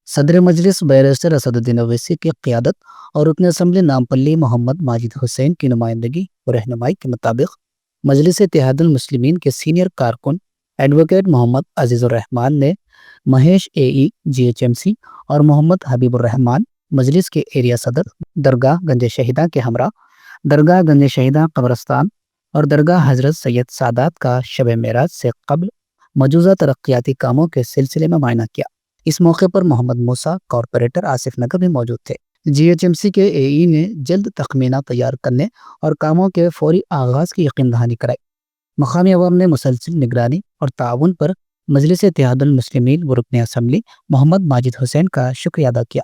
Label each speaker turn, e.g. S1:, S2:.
S1: صدر مجلس بیرسٹر اسدالدین اویسی کی قیادت اور رکن اسمبلی نامپلی محمد ماجد حسین کی نمائندگی اور رہنمائی کے مطابق مجلس اتحاد المسلمین کے سینئر کارکن ایڈوکیٹ محمد عزیز الرحمان نے Mahesh G H M C اور محمد حبیب الرحمان مجلس کے ایریا صدر درگاہ گنج شہیداں کے ہمراہ درگاہ گنج شہیداں قبرستان اور درگاہ حضرت سید سادات کا شب معراج سے قبل مجوزہ ترقیاتی کاموں کے سلسلے میں معائنہ کیا۔ اس موقع پر محمد موسیٰ کارپوریٹر آصف نگر بھی موجود تھے۔ جی ایچ ایم سی کے نے جلد تخمینہ تیار کرنے اور کاموں کے فوری آغاز کی یقین دہانی کرائی۔ مقامی عوام نے مسلسل نگرانی اور تعاون پر مجلس اتحاد المسلمین و رکن اسمبلی محمد ماجد حسین کا شکریہ ادا کیا۔